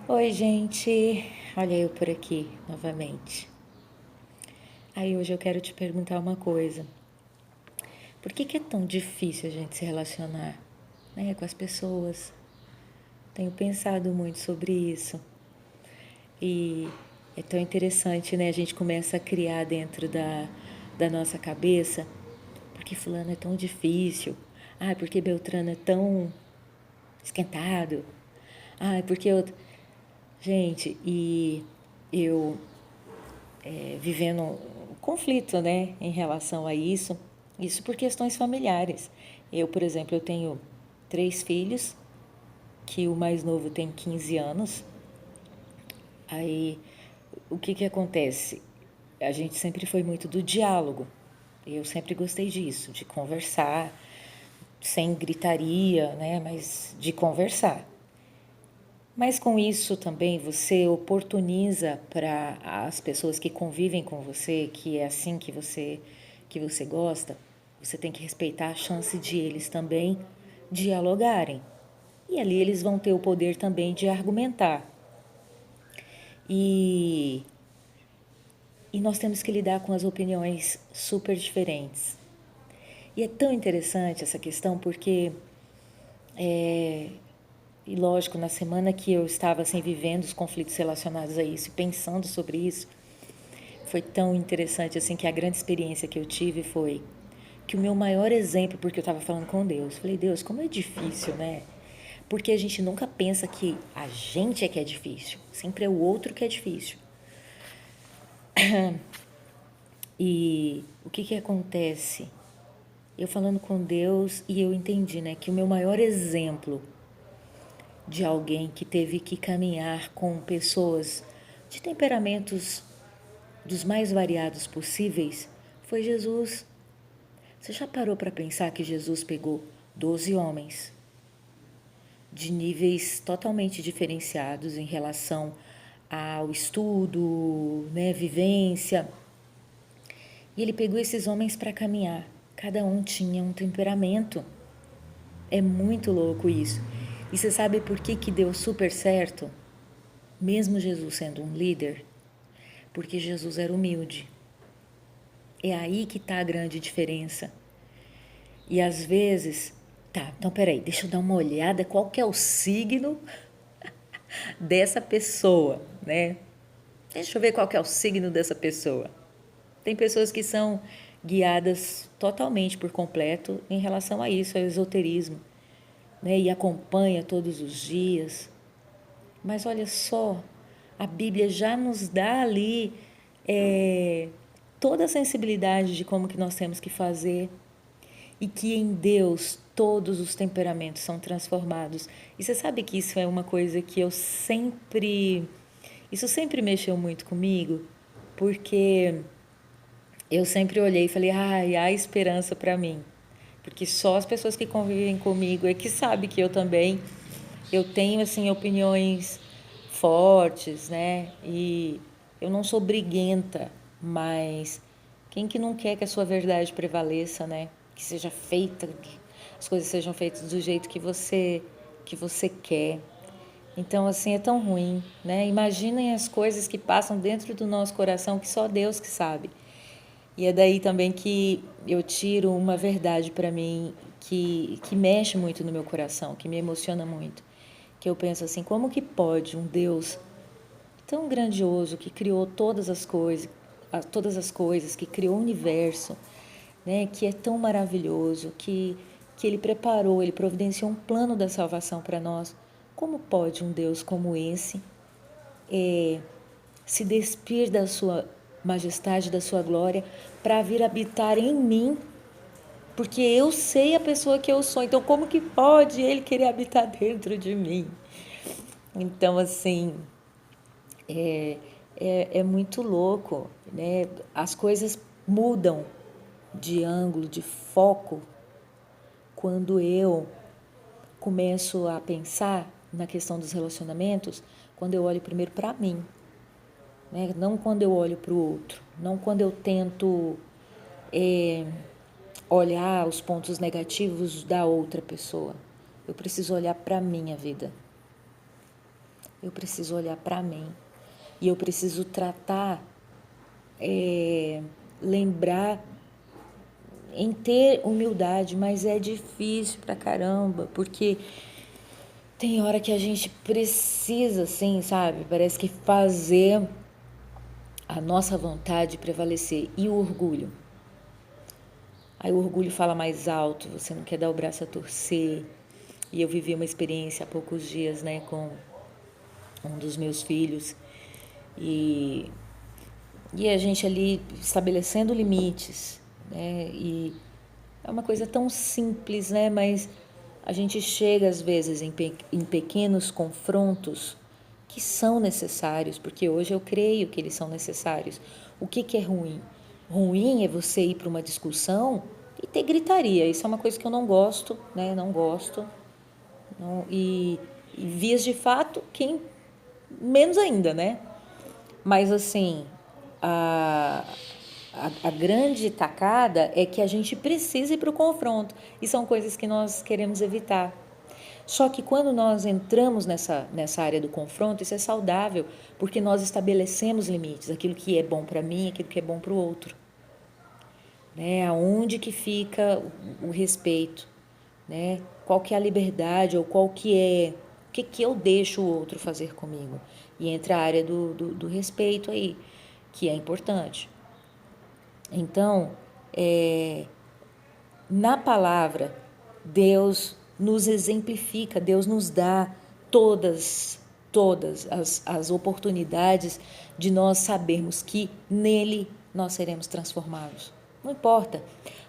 Oi, gente. Olha eu por aqui novamente. Aí hoje eu quero te perguntar uma coisa. Por que é tão difícil a gente se relacionar, né, com as pessoas? Tenho pensado muito sobre isso. E é tão interessante, né? A gente começa a criar dentro da nossa cabeça. Porque fulano é tão difícil. Ah, porque Beltrano é tão esquentado. Ah, porque eu... Gente, e eu vivendo um conflito, né, em relação a isso por questões familiares. Eu, por exemplo, eu tenho 3 filhos, que o mais novo tem 15 anos. Aí, o que acontece? A gente sempre foi muito do diálogo. Eu sempre gostei disso, de conversar, sem gritaria, né, mas de conversar. Mas com isso também você oportuniza para as pessoas que convivem com você, que é assim que você gosta, você tem que respeitar a chance de eles também dialogarem. E ali eles vão ter o poder também de argumentar. E, e nós temos que lidar com as opiniões super diferentes. E é tão interessante essa questão porque e lógico, na semana que eu estava assim vivendo os conflitos relacionados a isso e pensando sobre isso, foi tão interessante assim que a grande experiência que eu tive foi que o meu maior exemplo, porque eu estava falando com Deus, falei, Deus, como é difícil, né? Porque a gente nunca pensa que a gente é que é difícil, sempre é o outro que é difícil. E o que acontece? Eu falando com Deus e eu entendi, né, que o meu maior exemplo de alguém que teve que caminhar com pessoas de temperamentos dos mais variados possíveis foi Jesus. Você já parou para pensar que Jesus pegou 12 homens de níveis totalmente diferenciados em relação ao estudo, né, vivência, e ele pegou esses homens para caminhar. Cada um tinha um temperamento. É muito louco isso. E você sabe por que deu super certo? Mesmo Jesus sendo um líder, porque Jesus era humilde. É aí que está a grande diferença. E às vezes, tá, então peraí, deixa eu dar uma olhada qual que é o signo dessa pessoa, né? Deixa eu ver qual que é o signo dessa pessoa. Tem pessoas que são guiadas totalmente por completo em relação a isso, ao esoterismo, né? E acompanha todos os dias. Mas olha só, a Bíblia já nos dá ali toda a sensibilidade de como que nós temos que fazer e que em Deus todos os temperamentos são transformados. E você sabe que isso é uma coisa que isso sempre mexeu muito comigo, porque eu sempre olhei e falei, ai, há esperança para mim. Porque só as pessoas que convivem comigo é que sabem que eu também, eu tenho, assim, opiniões fortes, né? E eu não sou briguenta, mas quem que não quer que a sua verdade prevaleça, né? Que seja feita, que as coisas sejam feitas do jeito que você quer. Então, assim, é tão ruim, né? Imaginem as coisas que passam dentro do nosso coração que só Deus que sabe. E é daí também que eu tiro uma verdade para mim que mexe muito no meu coração, que me emociona muito. Que eu penso assim, como que pode um Deus tão grandioso que criou todas as coisas, que criou o universo, né, que é tão maravilhoso, que ele preparou, ele providenciou um plano da salvação para nós. Como pode um Deus como esse se despir da sua majestade, da sua glória, para vir habitar em mim? Porque eu sei a pessoa que eu sou, então como que pode ele querer habitar dentro de mim? Então, assim, é muito louco, né? As coisas mudam de ângulo, de foco, quando eu começo a pensar na questão dos relacionamentos, quando eu olho primeiro para mim, né? Não quando eu olho para o outro, não quando eu tento olhar os pontos negativos da outra pessoa. Eu preciso olhar para a minha vida. Eu preciso olhar para mim. E eu preciso tratar, lembrar em ter humildade, mas é difícil pra caramba, porque tem hora que a gente precisa, assim, sabe? Parece que fazer a nossa vontade prevalecer. E o orgulho? Aí o orgulho fala mais alto, você não quer dar o braço a torcer. E eu vivi uma experiência há poucos dias, né, com um dos meus filhos. E, e a gente ali estabelecendo limites, né? E é uma coisa tão simples, né? Mas a gente chega às vezes em pequenos confrontos que são necessários, porque hoje eu creio que eles são necessários. O que é ruim? Ruim é você ir para uma discussão e ter gritaria. Isso é uma coisa que eu não gosto, né? Não gosto. Não, e vias de fato, quem menos ainda, né? Mas assim, a, a grande tacada é que a gente precisa ir para o confronto. E são coisas que nós queremos evitar. Só que quando nós entramos nessa área do confronto, isso é saudável, porque nós estabelecemos limites, aquilo que é bom para mim, aquilo que é bom para o outro. Né? Aonde que fica o respeito? Né? Qual que é a liberdade ou qual que é... O que eu deixo o outro fazer comigo? E entra a área do respeito aí, que é importante. Então, na palavra, Deus nos exemplifica, Deus nos dá todas as oportunidades de nós sabermos que nele nós seremos transformados. Não importa.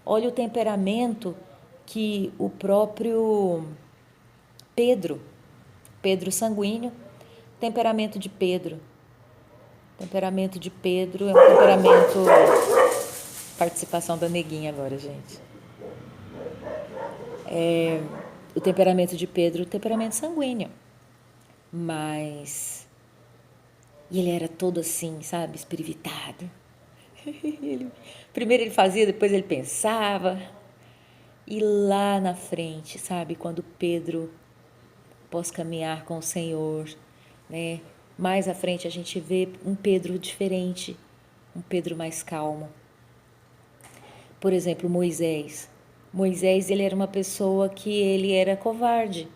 Olha o temperamento que o próprio Pedro sanguíneo, temperamento de Pedro. Temperamento de Pedro é um temperamento... Participação da neguinha agora, gente. O temperamento de Pedro, o temperamento sanguíneo. Mas... E ele era todo assim, sabe? Espiritado. Primeiro ele fazia, depois ele pensava. E lá na frente, sabe? Quando Pedro, após caminhar com o Senhor, né? Mais à frente a gente vê um Pedro diferente. Um Pedro mais calmo. Por exemplo, Moisés. Moisés, ele era uma pessoa que ele era covarde.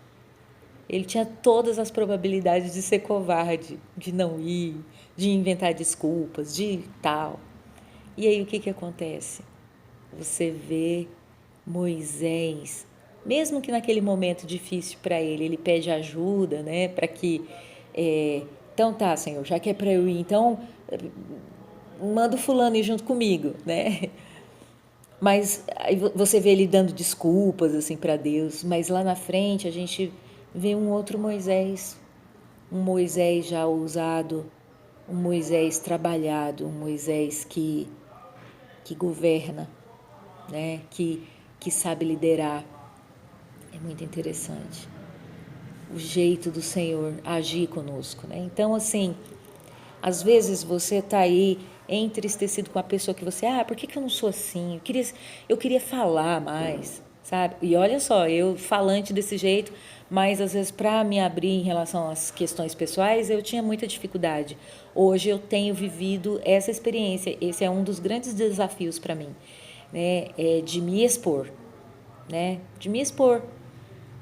Ele tinha todas as probabilidades de ser covarde, de não ir, de inventar desculpas, de tal. E aí o que acontece? Você vê Moisés, mesmo que naquele momento difícil para ele, ele pede ajuda, né? Para que... então tá, Senhor, já que é para eu ir, então manda o fulano ir junto comigo, né? Mas aí você vê ele dando desculpas assim para Deus, mas lá na frente a gente vê um outro Moisés, um Moisés já ousado, um Moisés trabalhado, um Moisés que governa, né? Que sabe liderar. É muito interessante o jeito do Senhor agir conosco, né? Então, assim, às vezes você está aí entristecido com a pessoa que você... por que eu não sou assim? Eu queria falar mais, sabe? E olha só, eu falante desse jeito, mas às vezes para me abrir em relação às questões pessoais, eu tinha muita dificuldade. Hoje eu tenho vivido essa experiência, esse é um dos grandes desafios para mim, né? De me expor, né? De me expor,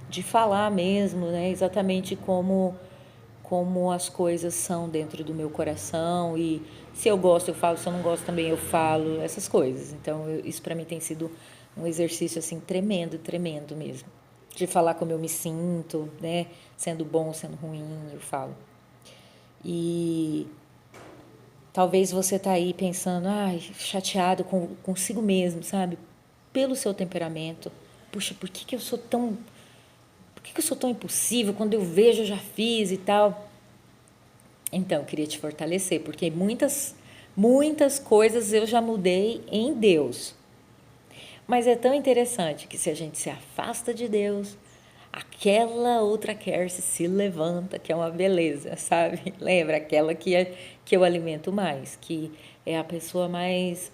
de falar mesmo, né? Exatamente como as coisas são dentro do meu coração, e se eu gosto eu falo, se eu não gosto também eu falo, essas coisas. Então isso para mim tem sido um exercício assim tremendo mesmo, de falar como eu me sinto, né? Sendo bom, sendo ruim, eu falo. E talvez você tá aí pensando, chateado consigo mesmo, sabe? Pelo seu temperamento. Puxa, por que eu sou tão impossível? Quando eu vejo, eu já fiz e tal. Então, eu queria te fortalecer, porque muitas coisas eu já mudei em Deus. Mas é tão interessante que se a gente se afasta de Deus, aquela outra Kersi se levanta, que é uma beleza, sabe? Lembra? Aquela que eu alimento mais, que é a pessoa mais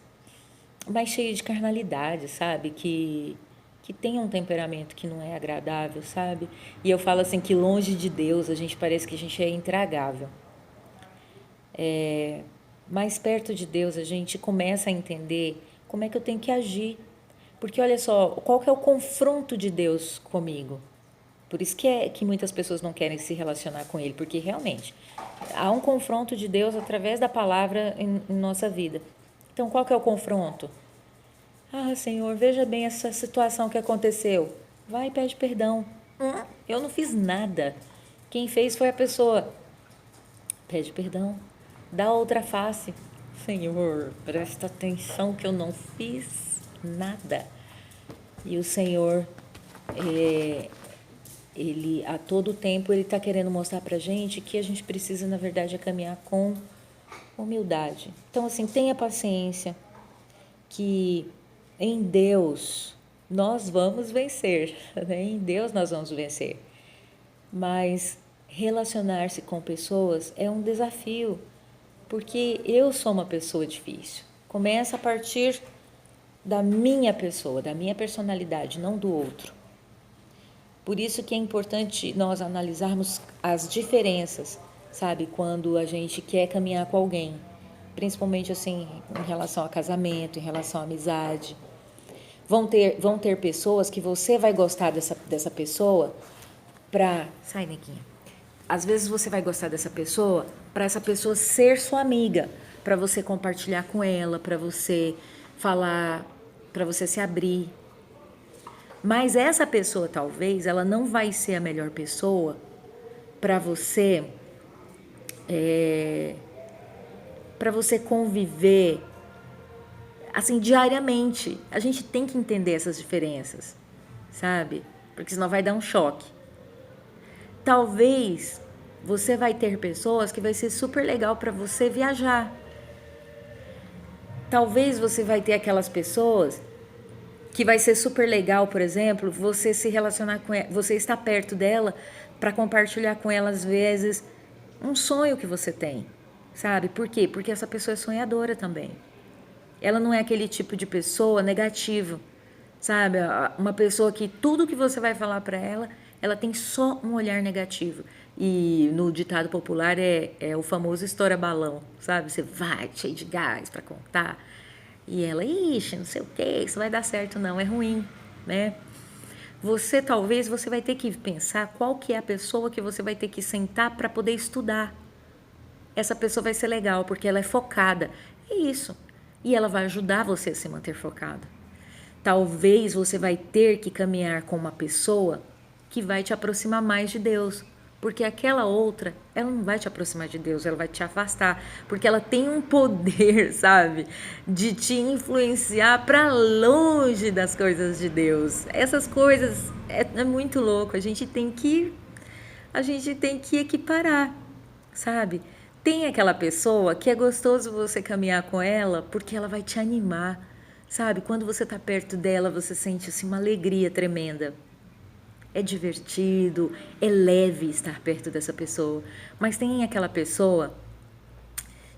cheia de carnalidade, sabe? que tem um temperamento que não é agradável, sabe? E eu falo assim que longe de Deus a gente parece que a gente é intragável. Mais perto de Deus a gente começa a entender como é que eu tenho que agir. Porque olha só, qual que é o confronto de Deus comigo? Por isso que muitas pessoas não querem se relacionar com Ele, porque realmente há um confronto de Deus através da palavra em nossa vida. Então, qual que é o confronto? Ah, Senhor, veja bem essa situação que aconteceu. Vai e pede perdão. Eu não fiz nada. Quem fez foi a pessoa. Pede perdão. Dá outra face. Senhor, presta atenção que eu não fiz nada. E o Senhor, ele a todo tempo, ele está querendo mostrar pra gente que a gente precisa, na verdade, caminhar com humildade. Então, assim, tenha paciência, que em Deus nós vamos vencer, né? Em Deus nós vamos vencer. Mas relacionar-se com pessoas é um desafio, porque eu sou uma pessoa difícil. Começa a partir da minha pessoa, da minha personalidade, não do outro. Por isso que é importante nós analisarmos as diferenças, sabe? Quando a gente quer caminhar com alguém, principalmente assim em relação a casamento, em relação à amizade. Vão ter pessoas que você vai gostar dessa pessoa para... Sai, Nequinha. Às vezes você vai gostar dessa pessoa para essa pessoa ser sua amiga, para você compartilhar com ela, para você falar, para você se abrir. Mas essa pessoa, talvez, ela não vai ser a melhor pessoa para você, para você conviver assim diariamente. A gente tem que entender essas diferenças, sabe? Porque senão vai dar um choque. Talvez você vai ter pessoas que vai ser super legal para você viajar. Talvez você vai ter aquelas pessoas que vai ser super legal, por exemplo, você se relacionar com ela, você estar perto dela para compartilhar com ela, às vezes, um sonho que você tem, sabe? Por quê? Porque essa pessoa é sonhadora também. Ela não é aquele tipo de pessoa negativa, sabe? Uma pessoa que tudo que você vai falar para ela, ela tem só um olhar negativo. E no ditado popular é o famoso estoura balão, sabe? Você vai cheio de gás para contar. E ela, ixi, não sei o que, isso vai dar certo não, é ruim, né? Talvez você vai ter que pensar qual que é a pessoa que você vai ter que sentar para poder estudar. Essa pessoa vai ser legal, porque ela é focada. É isso. E ela vai ajudar você a se manter focado. Talvez você vai ter que caminhar com uma pessoa que vai te aproximar mais de Deus. Porque aquela outra, ela não vai te aproximar de Deus, ela vai te afastar. Porque ela tem um poder, sabe? De te influenciar para longe das coisas de Deus. Essas coisas é muito louco. A gente tem que equiparar, sabe? Tem aquela pessoa que é gostoso você caminhar com ela porque ela vai te animar, sabe? Quando você tá perto dela, você sente assim uma alegria tremenda. É divertido, é leve estar perto dessa pessoa. Mas tem aquela pessoa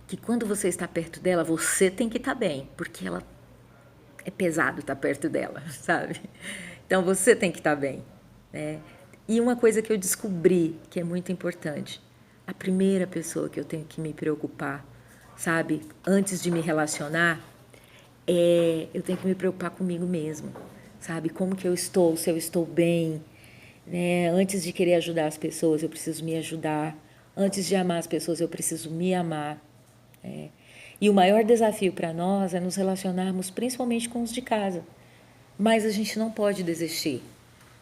que quando você está perto dela, você tem que estar bem, porque ela é pesado estar perto dela, sabe? Então você tem que estar bem, né? E uma coisa que eu descobri que é muito importante, a primeira pessoa que eu tenho que me preocupar, sabe, antes de me relacionar, eu tenho que me preocupar comigo mesmo, sabe? Como que eu estou, se eu estou bem, né? Antes de querer ajudar as pessoas, eu preciso me ajudar. Antes de amar as pessoas, eu preciso me amar. E o maior desafio para nós é nos relacionarmos principalmente com os de casa. Mas a gente não pode desistir,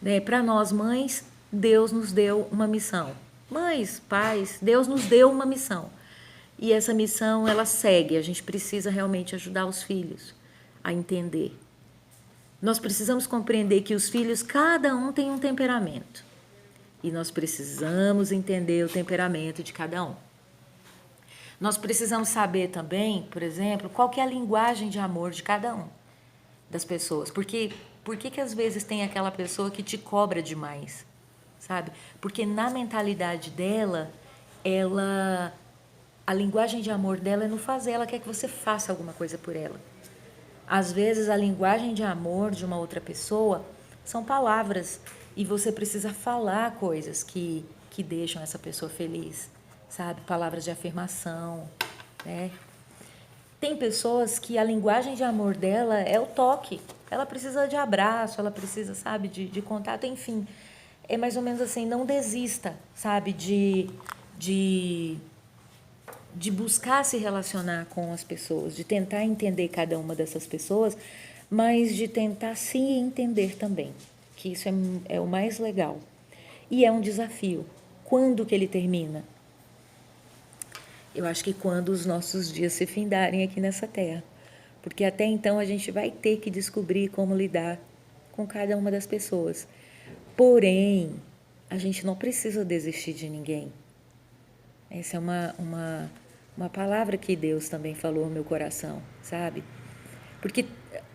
né? Para nós mães, Deus nos deu uma missão. Mães, pais, Deus nos deu uma missão. E essa missão, ela segue. A gente precisa realmente ajudar os filhos a entender. Nós precisamos compreender que os filhos, cada um tem um temperamento. E nós precisamos entender o temperamento de cada um. Nós precisamos saber também, por exemplo, qual que é a linguagem de amor de cada um das pessoas. Porque por que às vezes tem aquela pessoa que te cobra demais, sabe? Porque na mentalidade dela, a linguagem de amor dela é não fazer, ela quer que você faça alguma coisa por ela. Às vezes a linguagem de amor de uma outra pessoa São palavras e você precisa falar coisas que deixam essa pessoa feliz, sabe? Palavras de afirmação, né? Tem pessoas que a linguagem de amor dela é o toque. Ela precisa de abraço, ela precisa, sabe, de contato, enfim. É mais ou menos assim, não desista, sabe, de, de buscar se relacionar com as pessoas, de tentar entender cada uma dessas pessoas, mas de tentar se entender também, que isso é o mais legal. E é um desafio. Quando que ele termina? Eu acho que quando os nossos dias se findarem aqui nessa terra. Porque até então a gente vai ter que descobrir como lidar com cada uma das pessoas. Porém, a gente não precisa desistir de ninguém. Essa é uma palavra que Deus também falou no meu coração, sabe? Porque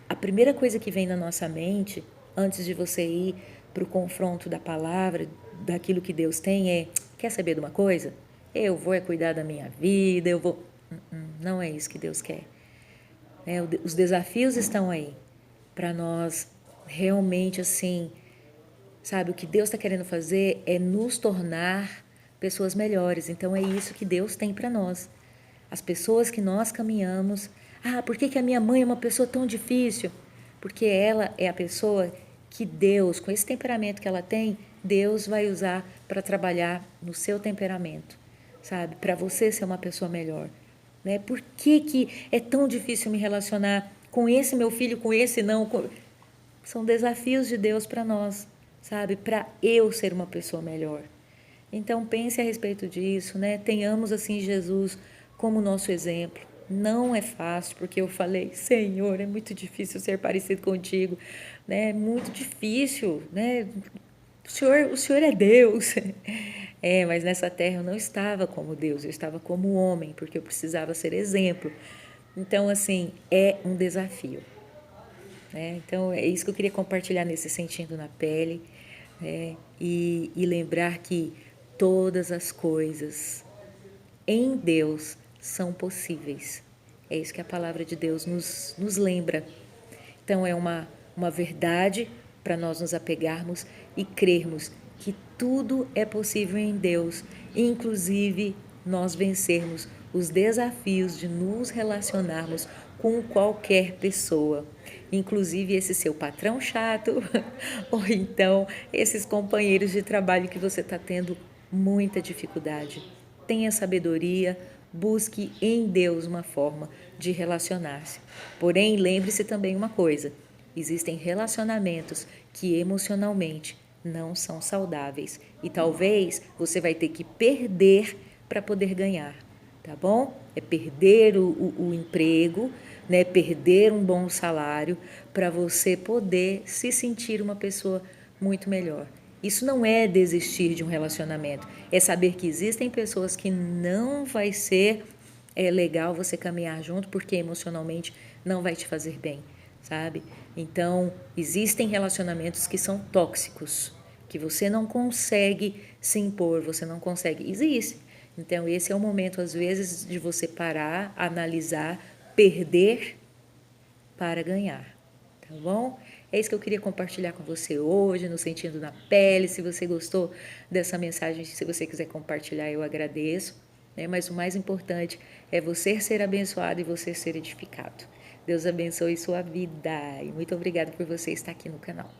a primeira coisa que vem na nossa mente, antes de você ir para o confronto da palavra, daquilo que Deus tem, é: quer saber de uma coisa? Eu vou cuidar da minha vida, eu vou. Não é isso que Deus quer. Os desafios estão aí para nós realmente assim, sabe? O que Deus está querendo fazer é nos tornar pessoas melhores. Então é isso que Deus tem para nós. As pessoas que nós caminhamos. Ah, por que a minha mãe é uma pessoa tão difícil? Porque ela é a pessoa que Deus, com esse temperamento que ela tem, Deus vai usar para trabalhar no seu temperamento, sabe? Para você ser uma pessoa melhor. Né? Por que é tão difícil me relacionar com esse meu filho, com esse não? São desafios de Deus para nós, sabe? Para eu ser uma pessoa melhor. Então pense a respeito disso, né? Tenhamos assim Jesus como nosso exemplo. Não é fácil, porque eu falei: Senhor, é muito difícil ser parecido contigo, né? É muito difícil, né? O Senhor é Deus. É, mas nessa terra eu não estava como Deus, eu estava como homem, porque eu precisava ser exemplo. Então, assim, é um desafio. Né? Então, é isso que eu queria compartilhar nesse Sentindo na Pele, né? E lembrar que todas as coisas em Deus são possíveis. É isso que a palavra de Deus nos lembra. Então, é uma verdade para nós nos apegarmos e crermos que tudo é possível em Deus, inclusive nós vencermos os desafios de nos relacionarmos com qualquer pessoa, inclusive esse seu patrão chato, ou então esses companheiros de trabalho que você está tendo muita dificuldade. Tenha sabedoria, busque em Deus uma forma de relacionar-se. Porém, lembre-se também uma coisa: existem relacionamentos que emocionalmente não são saudáveis e talvez você vai ter que perder para poder ganhar, tá bom? É perder o emprego, né? Perder um bom salário para você poder se sentir uma pessoa muito melhor. Isso não é desistir de um relacionamento, é saber que existem pessoas que não vai ser legal você caminhar junto porque emocionalmente não vai te fazer bem, sabe? Então, existem relacionamentos que são tóxicos, que você não consegue se impor, você não consegue. Existe. Então, esse é o momento, às vezes, de você parar, analisar, perder para ganhar, tá bom? É isso que eu queria compartilhar com você hoje, no Sentindo na Pele. Se você gostou dessa mensagem, se você quiser compartilhar, eu agradeço. Né? Mas o mais importante é você ser abençoado e você ser edificado. Deus abençoe sua vida e muito obrigada por você estar aqui no canal.